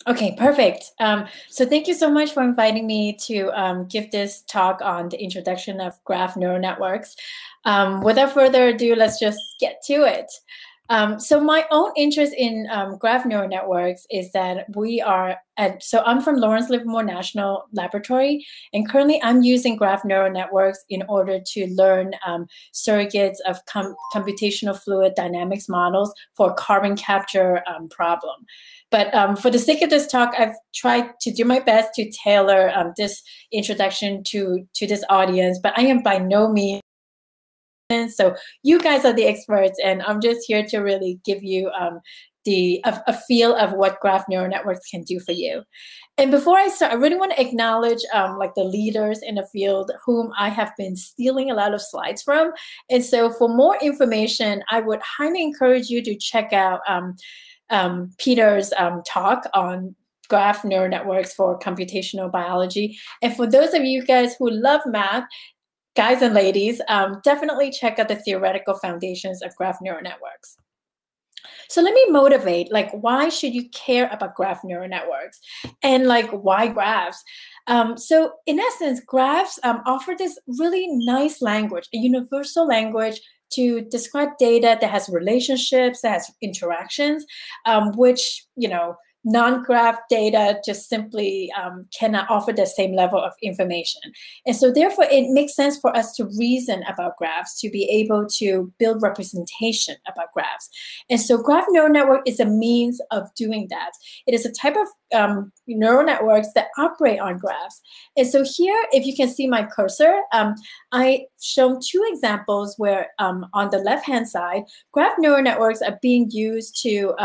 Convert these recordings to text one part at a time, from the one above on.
Okay, perfect. So thank you so much for inviting me to give this talk on the introduction of graph neural networks. Without further ado, let's just get to it. So my own interest in graph neural networks is that so I'm from Lawrence Livermore National Laboratory, and currently I'm using graph neural networks in order to learn surrogates of computational fluid dynamics models for carbon capture problem. But for the sake of this talk, I've tried to do my best to tailor this introduction to this audience, but I am by no means. So you guys are the experts, and I'm just here to really give you a feel of what graph neural networks can do for you. And before I start, I really want to acknowledge like the leaders in the field whom I have been stealing a lot of slides from. And so for more information, I would highly encourage you to check out Peter's talk on graph neural networks for computational biology. And for those of you guys who love math, guys and ladies, definitely check out the theoretical foundations of graph neural networks. So let me motivate, like, why should you care about graph neural networks? And like, why graphs? So in essence, graphs offer this really nice language, a universal language to describe data that has relationships, that has interactions, which, non-graph data just simply cannot offer the same level of information. And so therefore, it makes sense for us to reason about graphs, to be able to build representation about graphs. And so graph neural network is a means of doing that. It is a type of neural networks that operate on graphs. And so here, if you can see my cursor, I've shown two examples where on the left-hand side, graph neural networks are being used to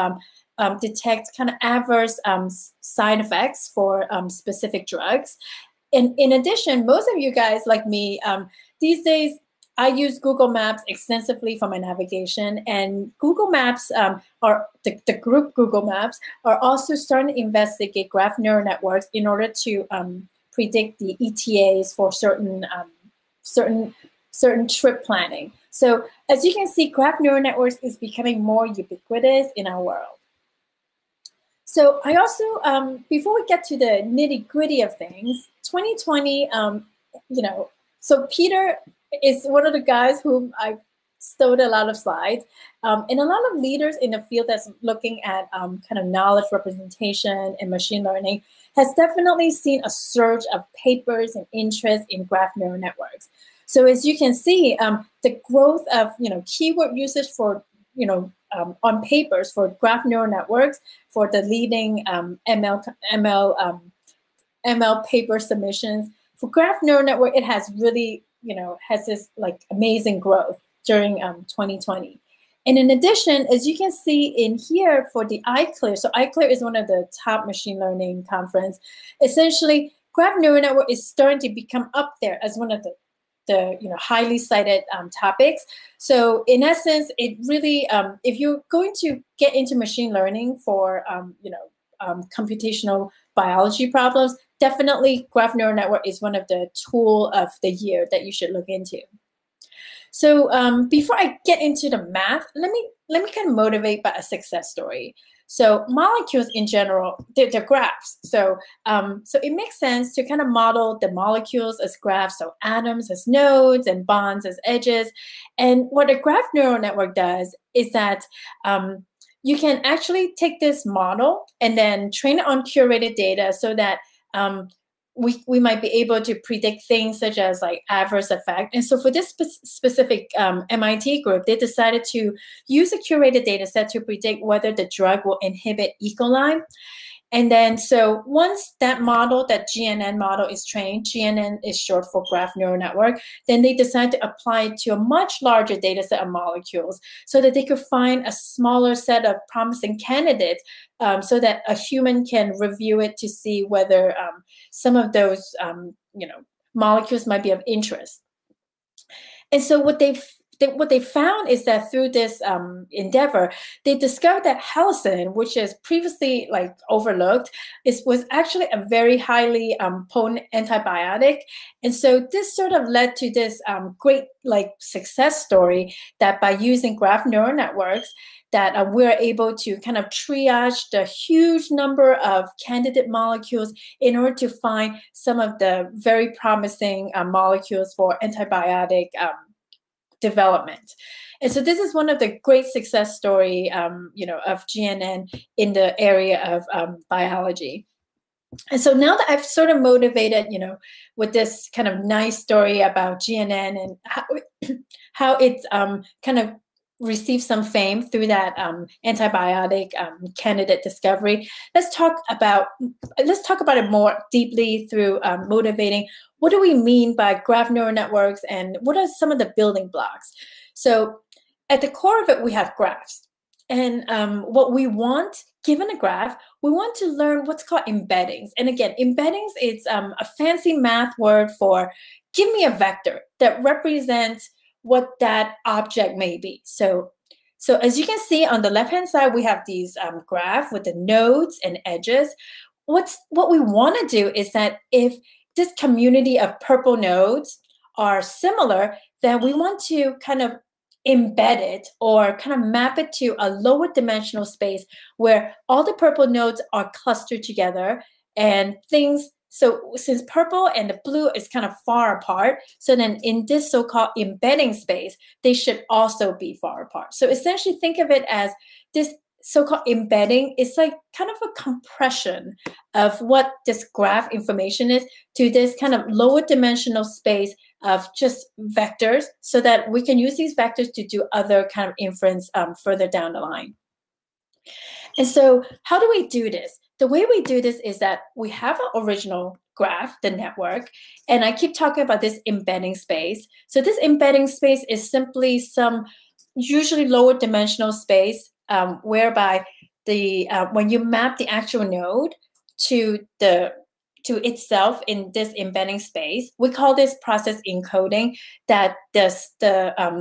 detect kind of adverse side effects for specific drugs. In addition, most of you guys like me, these days, I use Google Maps extensively for my navigation, and Google Maps, or the group Google Maps, are also starting to investigate graph neural networks in order to predict the ETAs for certain trip planning. So as you can see, graph neural networks is becoming more ubiquitous in our world. So I also, before we get to the nitty gritty of things, 2020, so Peter is one of the guys whom I stole a lot of slides, and a lot of leaders in the field that's looking at kind of knowledge representation and machine learning has definitely seen a surge of papers and interest in graph neural networks. So as you can see, the growth of keyword usage for on papers for graph neural networks for the leading ML paper submissions. For graph neural network, it has really, has this like amazing growth during 2020. And in addition, as you can see in here for the ICLR, so ICLR is one of the top machine learning conference. Essentially, graph neural network is starting to become up there as one of the highly cited topics. So in essence, it really, if you're going to get into machine learning for, computational biology problems, definitely graph neural network is one of the tool of the year that you should look into. So before I get into the math, let me kind of motivate by a success story. So molecules in general, they're graphs. So it makes sense to kind of model the molecules as graphs, so atoms as nodes and bonds as edges. And what a graph neural network does is that you can actually take this model and then train it on curated data so that we might be able to predict things such as like adverse effect. And so for this specific MIT group, they decided to use a curated data set to predict whether the drug will inhibit E. coli. And then so once that model, that GNN model is trained, GNN is short for graph neural network, then they decide to apply it to a much larger data set of molecules so that they could find a smaller set of promising candidates so that a human can review it to see whether some of those molecules might be of interest. And so what they've what they found is that through this endeavor, they discovered that helicin, which is previously like overlooked, was actually a very highly potent antibiotic. And so this sort of led to this great like success story that by using graph neural networks, that we're able to kind of triage the huge number of candidate molecules in order to find some of the very promising molecules for antibiotic development. And so this is one of the great success story, of GNN in the area of biology. And so now that I've sort of motivated, with this kind of nice story about GNN and how it's kind of received some fame through that antibiotic candidate discovery, let's talk about it more deeply through motivating. What do we mean by graph neural networks, and what are some of the building blocks? So at the core of it, we have graphs. And what we want, given a graph, we want to learn what's called embeddings. And again, embeddings is a fancy math word for give me a vector that represents what that object may be. So as you can see on the left-hand side, we have these graph with the nodes and edges. What we want to do is that if this community of purple nodes are similar, then we want to kind of embed it or kind of map it to a lower dimensional space where all the purple nodes are clustered together and things. So since purple and the blue is kind of far apart, so then in this so-called embedding space, they should also be far apart. So essentially think of it as this so-called embedding is like kind of a compression of what this graph information is to this kind of lower dimensional space of just vectors, so that we can use these vectors to do other kind of inference further down the line. And so how do we do this? The way we do this is that we have an original graph, the network, and I keep talking about this embedding space. So this embedding space is simply some usually lower dimensional space whereby when you map the actual node to itself in this embedding space, we call this process encoding, that the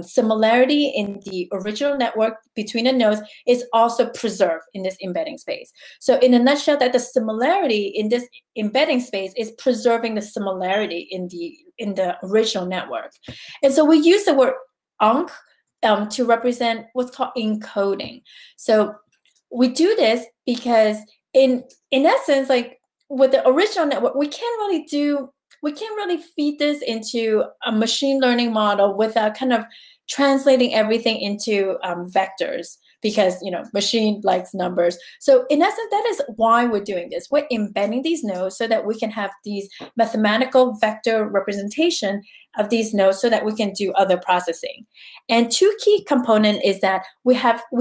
similarity in the original network between the nodes is also preserved in this embedding space. So in a nutshell, that the similarity in this embedding space is preserving the similarity in the original network. And so we use the word onc to represent what's called encoding. So we do this because in essence, like, with the original network, we can't really feed this into a machine learning model without kind of translating everything into vectors, because machine likes numbers. So in essence, that is why we're doing this. We're embedding these nodes so that we can have these mathematical vector representation of these nodes so that we can do other processing. And two key components is that we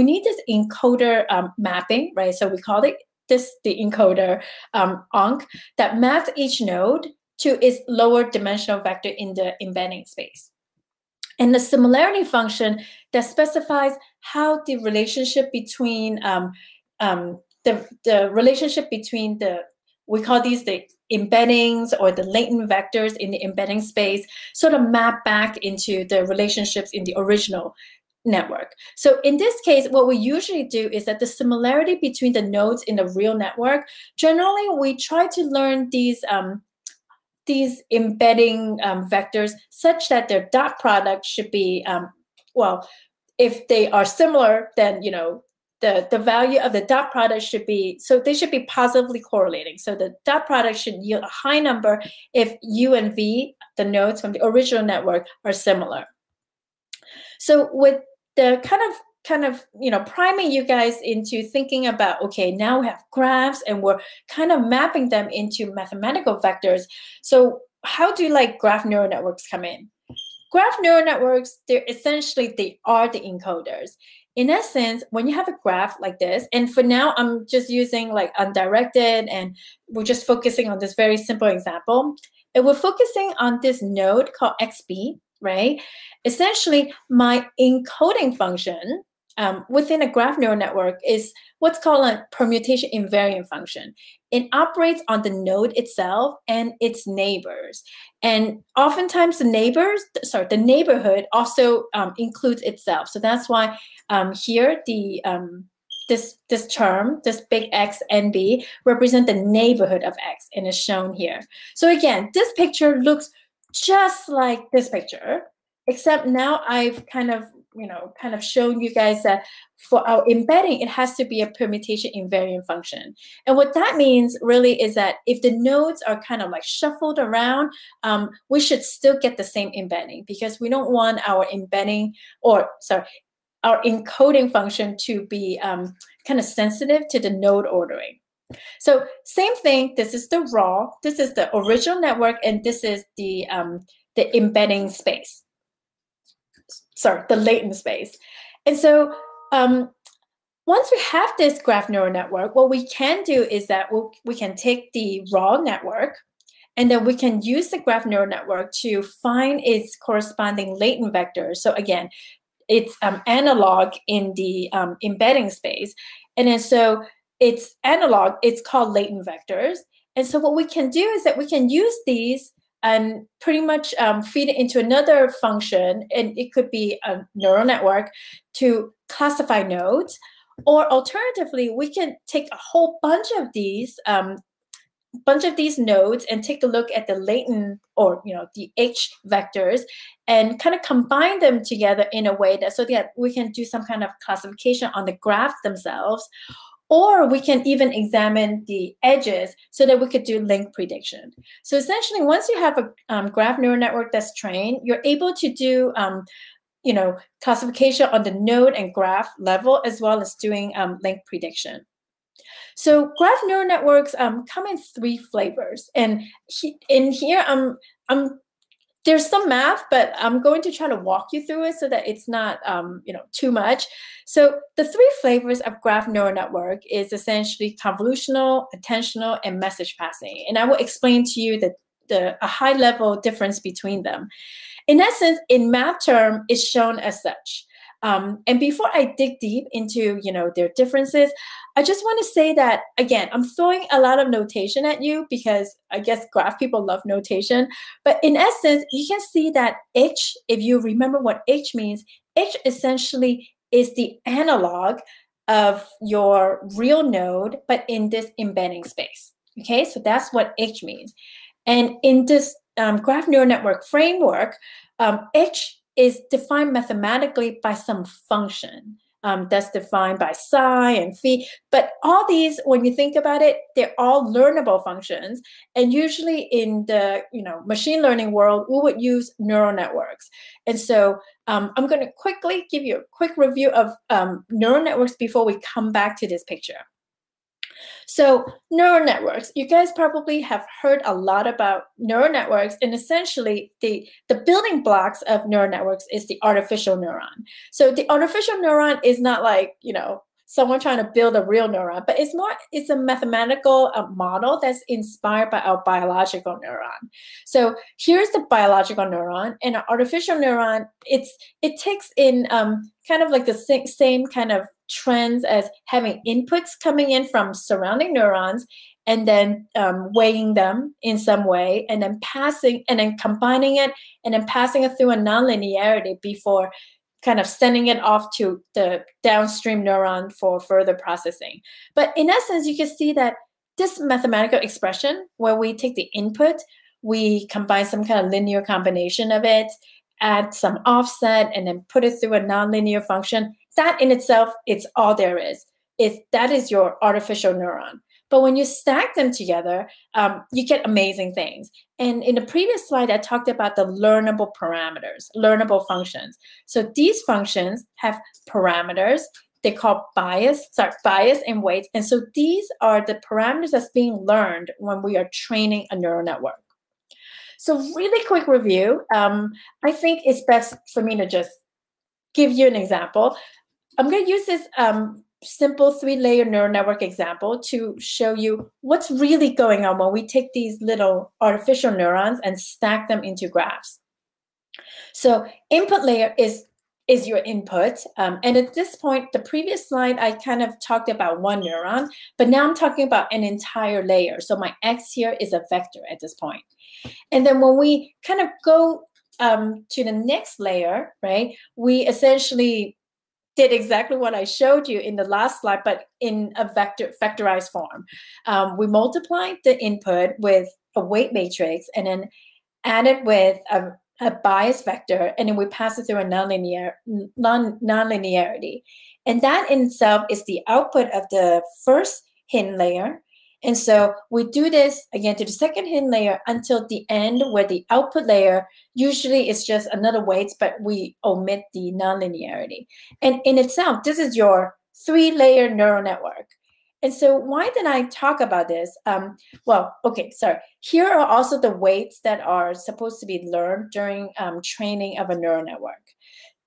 need this encoder mapping, right? So we call it the encoder onc that maps each node to its lower dimensional vector in the embedding space. And the similarity function that specifies how the relationship between we call these the embeddings or the latent vectors in the embedding space sort of map back into the relationships in the original network. So in this case, what we usually do is that the similarity between the nodes in the real network, generally we try to learn these embedding vectors such that their dot product should be, if they are similar, then the value of the dot product should be, so they should be positively correlating. So the dot product should yield a high number if U and V, the nodes from the original network, are similar. So with the kind of priming you guys into thinking about, okay, now we have graphs and we're kind of mapping them into mathematical vectors. So how do graph neural networks come in? Graph neural networks, they are the encoders. In essence, when you have a graph like this, and for now I'm just using undirected and we're just focusing on this very simple example, and we're focusing on this node called XB, right? Essentially, my encoding function within a graph neural network is what's called a permutation invariant function. It operates on the node itself and its neighbors. And oftentimes the neighborhood also includes itself. So that's why here this term, this big X and B, represent the neighborhood of X, and is shown here. So again, this picture looks just like this picture, except now I've kind of shown you guys that for our embedding, it has to be a permutation invariant function. And what that means really is that if the nodes are kind of like shuffled around, we should still get the same embedding, because we don't want our embedding, our encoding function to be kind of sensitive to the node ordering. So same thing, this is the raw, this is the original network, and this is the embedding space. Sorry, the latent space. And so once we have this graph neural network, what we can do is that we can take the raw network, and then we can use the graph neural network to find its corresponding latent vectors. So again, it's analog in the embedding space. And then so it's analog, it's called latent vectors. And so what we can do is that we can use these and pretty much feed it into another function, and it could be a neural network to classify nodes. Or alternatively, we can take a whole bunch of these nodes and take a look at the latent, or the H vectors, and kind of combine them together in a way that we can do some kind of classification on the graphs themselves. Or we can even examine the edges so that we could do link prediction. So essentially, once you have a graph neural network that's trained, you're able to do classification on the node and graph level, as well as doing link prediction. So graph neural networks come in 3 flavors, and in here there's some math, but I'm going to try to walk you through it so that it's not too much. So the 3 flavors of graph neural network is essentially convolutional, attentional, and message passing. And I will explain to you a high level difference between them. In essence, in math term, it's shown as such. And before I dig deep into their differences, I just want to say that, again, I'm throwing a lot of notation at you because I guess graph people love notation. But in essence, you can see that H, if you remember what H means, H essentially is the analog of your real node, but in this embedding space. Okay, so that's what H means. And in this graph neural network framework, H is defined mathematically by some function that's defined by psi and phi. But all these, when you think about it, they're all learnable functions. And usually in the machine learning world, we would use neural networks. And so I'm going to quickly give you a quick review of neural networks before we come back to this picture. So neural networks, you guys probably have heard a lot about neural networks, and essentially the building blocks of neural networks is the artificial neuron. So the artificial neuron is not like, someone trying to build a real neuron, but it's a mathematical model that's inspired by our biological neuron. So here's the biological neuron, and an artificial neuron, it takes in kind of like the same kind of trends as having inputs coming in from surrounding neurons, and then weighing them in some way, and then combining it, and then passing it through a nonlinearity before kind of sending it off to the downstream neuron for further processing. But in essence, you can see that this mathematical expression, where we take the input, we combine some kind of linear combination of it, add some offset, and then put it through a nonlinear function, that in itself, it's all there is. That is your artificial neuron. But when you stack them together, you get amazing things. And in the previous slide, I talked about the learnable parameters, learnable functions. So these functions have parameters. They call bias and weights. And so these are the parameters that's being learned when we are training a neural network. So really quick review. I think it's best for me to just give you an example. I'm going to use this simple 3-layer neural network example to show you what's really going on when we take these little artificial neurons and stack them into graphs. So input layer is is your input. And at this point, the previous slide, I kind of talked about one neuron, but now I'm talking about an entire layer. So my X here is a vector at this point. And then when we kind of go to the next layer, right, we essentially did exactly what I showed you in the last slide, but in a vectorized form. We multiplied the input with a weight matrix and then added with a bias vector, and then we pass it through a nonlinearity. And that in itself is the output of the first hidden layer. And so we do this again to the second hidden layer until the end, where the output layer usually is just another weight, but we omit the nonlinearity. And in itself, this is your 3-layer neural network. And so why did I talk about this? Well, okay, sorry. Here are also the weights that are supposed to be learned during training of a neural network.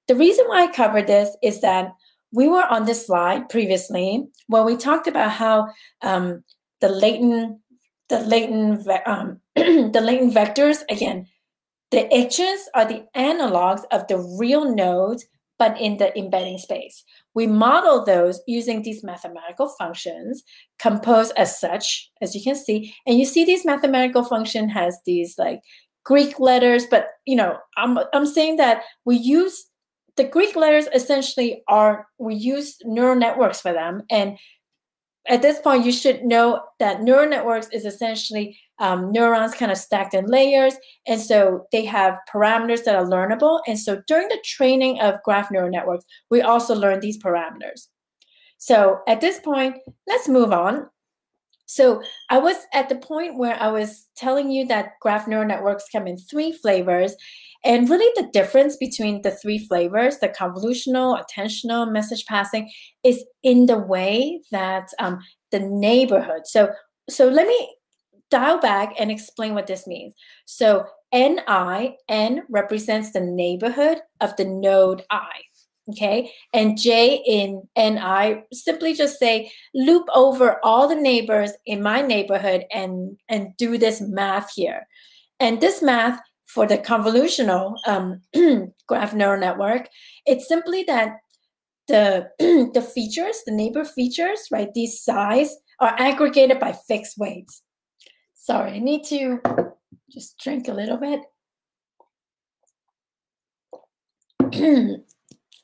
The reason why I covered this is that we were on this slide previously when we talked about how the latent vectors, again, the edges are the analogs of the real nodes, but in the embedding space. We model those using these mathematical functions composed as such, as you can see. And you see these mathematical function has these like Greek letters, but I'm saying that we use the Greek letters essentially we use neural networks for them. And at this point, you should know that neural networks is essentially neurons kind of stacked in layers. And so they have parameters that are learnable. And so during the training of graph neural networks, we also learn these parameters. So at this point, let's move on. So I was at the point where I was telling you that graph neural networks come in 3 flavors. And really the difference between the 3 flavors, the convolutional, attentional, message passing, is in the way that the neighborhood. So let me dial back and explain what this means. So N represents the neighborhood of the node I. Okay, and J in NI, simply just say loop over all the neighbors in my neighborhood and do this math here. And this math for the convolutional graph neural network, it's simply that the features, the neighbor features, right, these size are aggregated by fixed weights. Sorry, I need to just drink a little bit.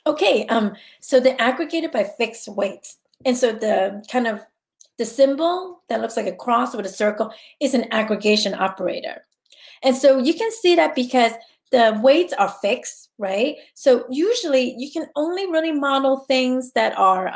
Okay, so they're aggregated by fixed weights. And so the kind of the symbol that looks like a cross with a circle is an aggregation operator. And so you can see that because the weights are fixed, right? So usually you can only really model things that are,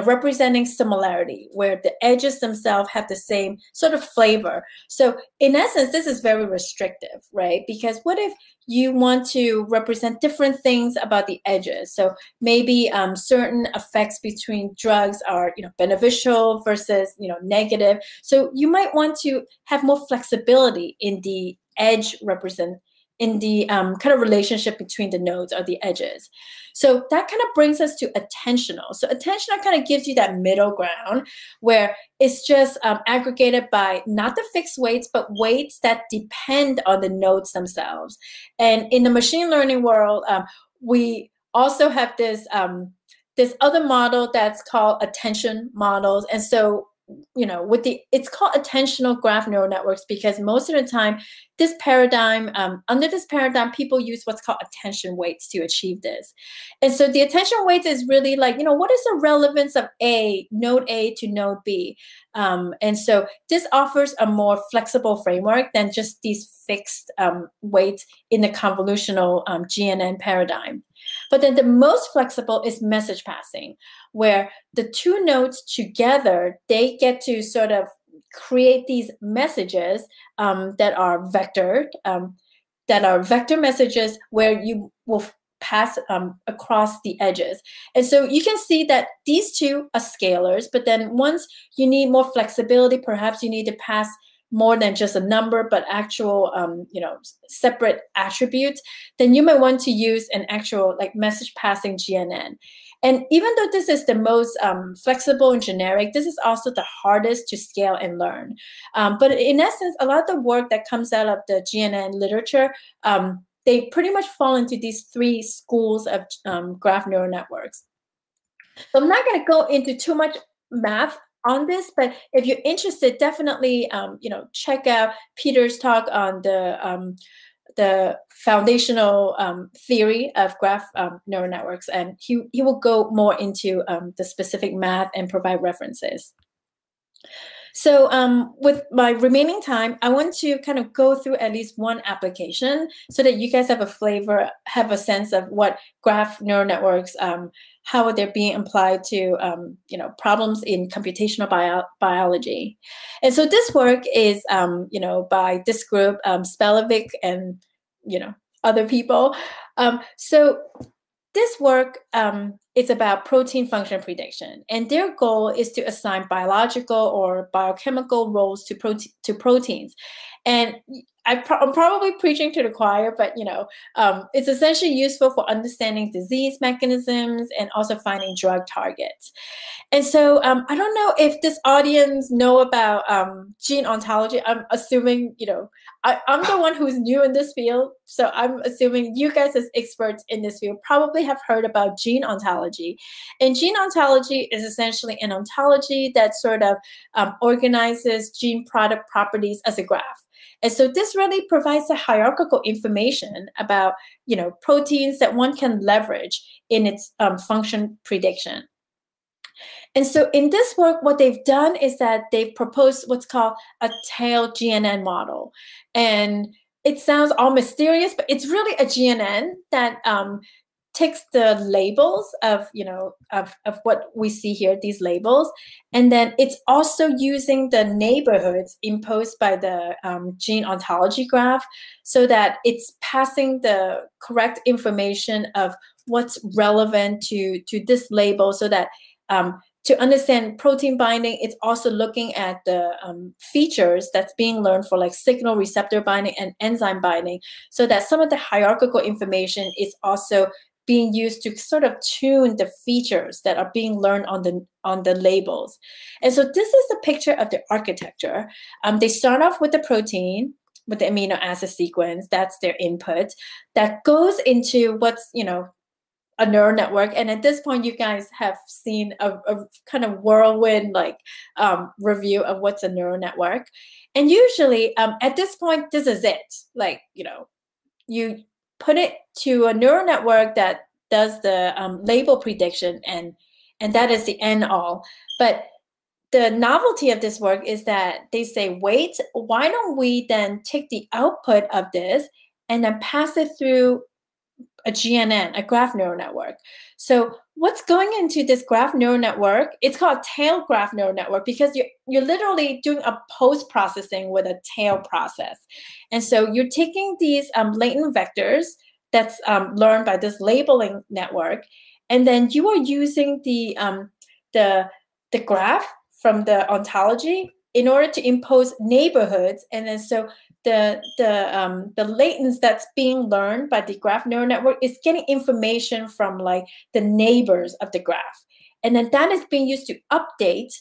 representing similarity, where the edges themselves have the same sort of flavor. So in essence, this is very restrictive, right? Because what if you want to represent different things about the edges? So maybe certain effects between drugs are, beneficial versus, negative. So you might want to have more flexibility in the edge in the kind of relationship between the nodes or the edges. So that kind of brings us to attentional. So attentional kind of gives you that middle ground where it's just aggregated by not the fixed weights, but weights that depend on the nodes themselves. And in the machine learning world, we also have this other model that's called attention models. And so it's called attentional graph neural networks because most of the time, this paradigm, under this paradigm, people use what's called attention weights to achieve this. And so the attention weights is really like, what is the relevance of node A to node B? And so this offers a more flexible framework than just these fixed weights in the convolutional GNN paradigm. But then the most flexible is message passing, where the 2 nodes together, they get to sort of create these messages that are vectored, that are vector messages where you will pass across the edges. And so you can see that these 2 are scalars, but then once you need more flexibility, perhaps you need to pass more than just a number, but actual, separate attributes, then you might want to use an actual like message passing GNN. And even though this is the most flexible and generic, this is also the hardest to scale and learn. But in essence, a lot of the work that comes out of the GNN literature they pretty much fall into these three schools of graph neural networks. So I'm not going to go into too much math on this, but if you're interested, definitely check out Peter's talk on the foundational theory of graph neural networks, and he will go more into the specific math and provide references. So with my remaining time, I want to kind of go through at least one application so that you guys have a flavor, have a sense of what graph neural networks, how they're being applied to problems in computational biology. And so this work is by this group, Spelevik and other people. So this work is about protein function prediction, and their goal is to assign biological or biochemical roles to proteins. And I'm probably preaching to the choir, but it's essentially useful for understanding disease mechanisms and also finding drug targets. And so I don't know if this audience know about gene ontology. I'm assuming, I'm the one who's new in this field, so I'm assuming you guys as experts in this field probably have heard about gene ontology. And gene ontology is essentially an ontology that sort of organizes gene product properties as a graph. And so this really provides a hierarchical information about, proteins that one can leverage in its function prediction. And so in this work, what they've done is that they've proposed what's called a tail GNN model. And it sounds all mysterious, but it's really a GNN that takes the labels of, of what we see here, these labels. And then it's also using the neighborhoods imposed by the gene ontology graph so that it's passing the correct information of what's relevant to this label so that to understand protein binding, it's also looking at the features that's being learned for like signal receptor binding and enzyme binding so that some of the hierarchical information is also being used to sort of tune the features that are being learned on the labels. And so this is a picture of the architecture. They start off with the protein, with the amino acid sequence, that's their input, that goes into what's, a neural network. And at this point, you guys have seen a kind of whirlwind review of what's a neural network. And usually at this point, this is it. You put it to a neural network that does the label prediction, and that is the end all. But the novelty of this work is that they say, wait, why don't we then take the output of this and then pass it through a GNN, a graph neural network. So what's going into this graph neural network? It's called tail graph neural network because you're literally doing a post-processing with a tail process. And so you're taking these latent vectors that's learned by this labeling network, and then you are using the graph from the ontology in order to impose neighborhoods. And then so the latents that's being learned by the graph neural network is getting information from like the neighbors of the graph. And then that is being used to update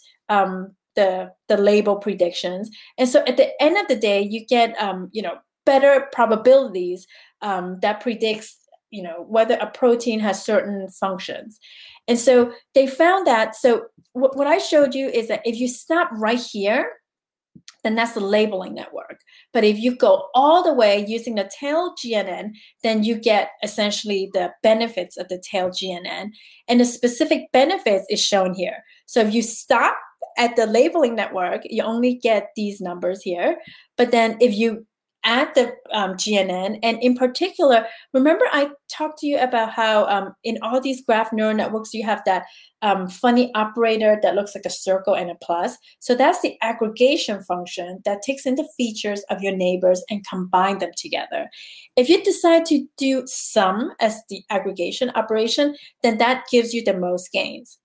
the label predictions. And so at the end of the day, you get better probabilities that predicts whether a protein has certain functions. And so they found that, so what I showed you is that if you stop right here, then that's the labeling network. But if you go all the way using the tail GNN, then you get essentially the benefits of the tail GNN. And the specific benefits is shown here. So if you stop at the labeling network, you only get these numbers here. But then if you add the GNN, and in particular, remember I talked to you about how in all these graph neural networks, you have that funny operator that looks like a circle and a plus. So that's the aggregation function that takes in the features of your neighbors and combine them together. If you decide to do sum as the aggregation operation, then that gives you the most gains.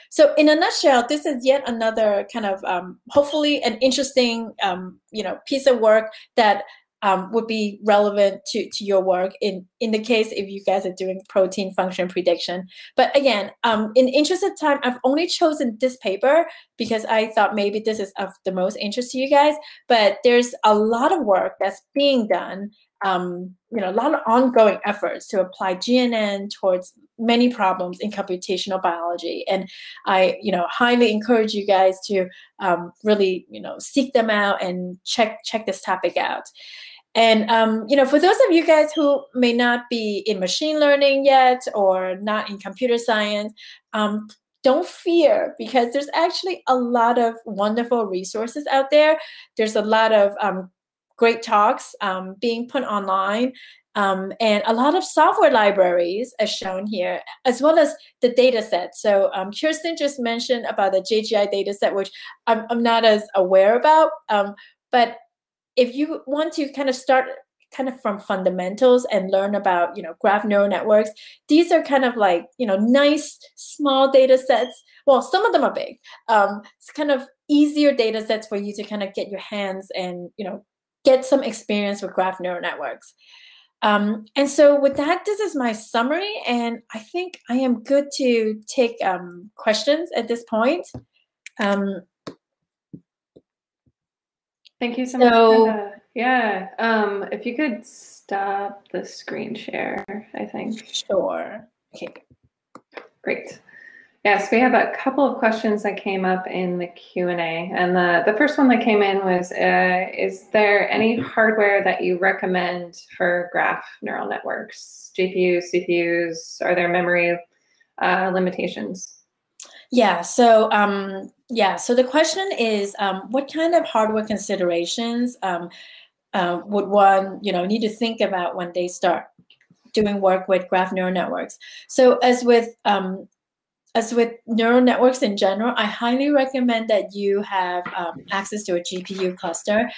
So in a nutshell, this is yet another kind of hopefully an interesting piece of work that would be relevant to your work in the case if you guys are doing protein function prediction. But again, in the interest of time, I've only chosen this paper because I thought maybe this is of the most interest to you guys. But there's a lot of work that's being done a lot of ongoing efforts to apply GNN towards many problems in computational biology. And I, highly encourage you guys to really, seek them out and check this topic out. And, for those of you guys who may not be in machine learning yet or not in computer science, don't fear, because there's actually a lot of wonderful resources out there. There's a lot of great talks being put online, and a lot of software libraries as shown here, as well as the data set. So Kirsten just mentioned about the JGI data set, which I'm not as aware about, but if you want to kind of start from fundamentals and learn about, graph neural networks, these are kind of like, nice small data sets. Well, some of them are big. It's kind of easier data sets for you to kind of get your hands and, get some experience with graph neural networks. And so with that, this is my summary, and I think I am good to take questions at this point. Thank you so much, Brenda. Yeah, if you could stop the screen share, I think. Sure. Okay. Great. Yes, we have a couple of questions that came up in the Q&A, and the first one that came in was, is there any hardware that you recommend for graph neural networks? GPUs, CPUs, are there memory limitations? Yeah, so so the question is, what kind of hardware considerations would one, need to think about when they start doing work with graph neural networks? So as with neural networks in general, I highly recommend that you have access to a GPU cluster,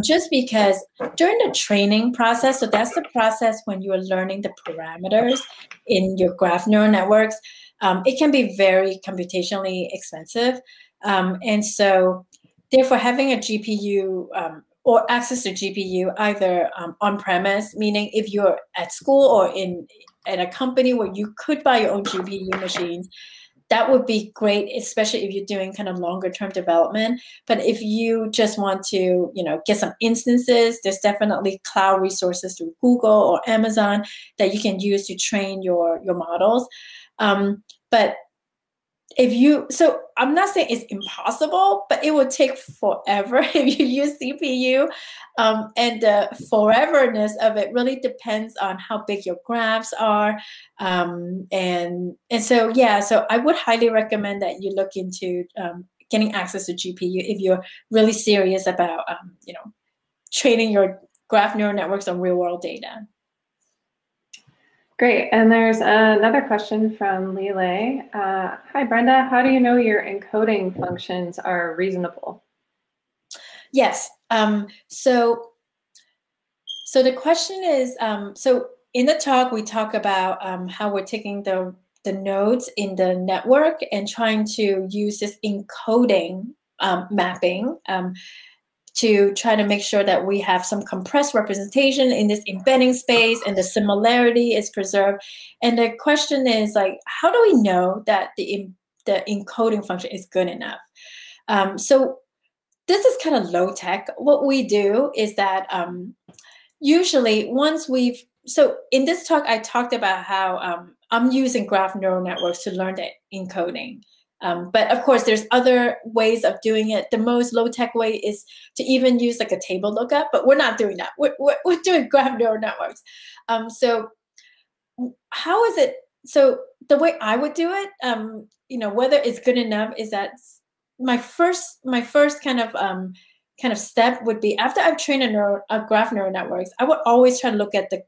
just because during the training process, so that's the process when you are learning the parameters in your graph neural networks, it can be very computationally expensive. And so therefore having a GPU or access to GPU either on-premise, meaning if you're at school or at a company where you could buy your own GPU machines, that would be great, especially if you're doing kind of longer term development. But if you just want to, get some instances, there's definitely cloud resources through Google or Amazon that you can use to train your models. But so I'm not saying it's impossible, but it would take forever if you use CPU. And the foreverness of it really depends on how big your graphs are. And so, yeah, so I would highly recommend that you look into getting access to GPU if you're really serious about, training your graph neural networks on real world data. Great, and there's another question from Lile. Hi, Brenda, how do you know your encoding functions are reasonable? Yes, so the question is, so in the talk, we talk about how we're taking the nodes in the network and trying to use this encoding mapping to try to make sure that we have some compressed representation in this embedding space and the similarity is preserved. And the question is, like, how do we know that the encoding function is good enough? So this is kind of low tech. What we do is that usually so in this talk, I talked about how I'm using graph neural networks to learn the encoding. But of course, there's other ways of doing it. The most low-tech way is to even use like a table lookup, but we're not doing that. We're doing graph neural networks. So how is it? So the way I would do it, whether it's good enough, is that my first kind of step would be, after I've trained a graph neural networks, I would always try to look at the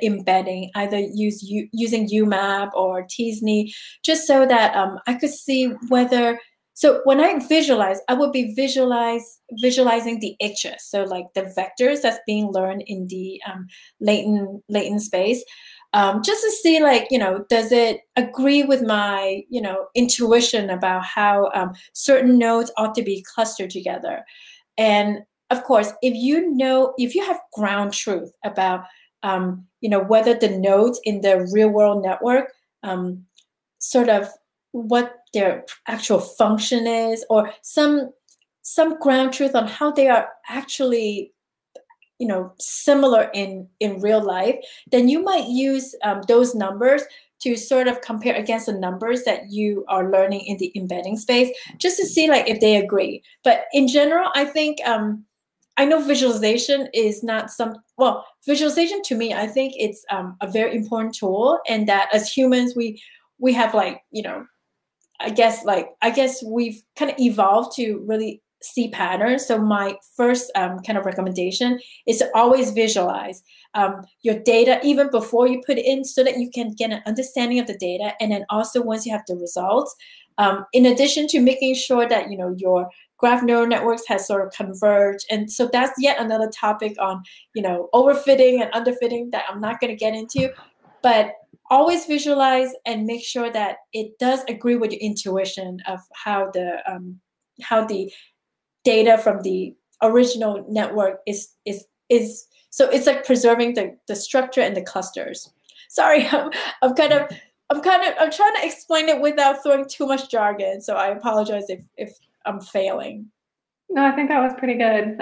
embedding, either using UMAP or t-SNE, just so that I could see whether, so when I visualize, I would be visualizing the itches, so like the vectors that's being learned in the latent space, just to see, like, does it agree with my, intuition about how certain nodes ought to be clustered together. And of course, if you have ground truth about whether the nodes in the real world network, sort of what their actual function is, or some ground truth on how they are actually, similar in real life, then you might use those numbers to sort of compare against the numbers that you are learning in the embedding space, just to see like if they agree. But in general, I think I know visualization is not visualization to me, I think it's a very important tool, and that as humans we have like, I guess we've kind of evolved to really see patterns. So my first kind of recommendation is to always visualize your data even before you put it in, so that you can get an understanding of the data. And then also once you have the results, in addition to making sure that your graph neural networks has sort of converged. And so that's yet another topic on overfitting and underfitting that I'm not going to get into, but always visualize and make sure that it does agree with your intuition of how the data from the original network is. So it's like preserving the structure and the clusters. Sorry, I'm trying to explain it without throwing too much jargon. So I apologize if I'm failing. No, I think that was pretty good.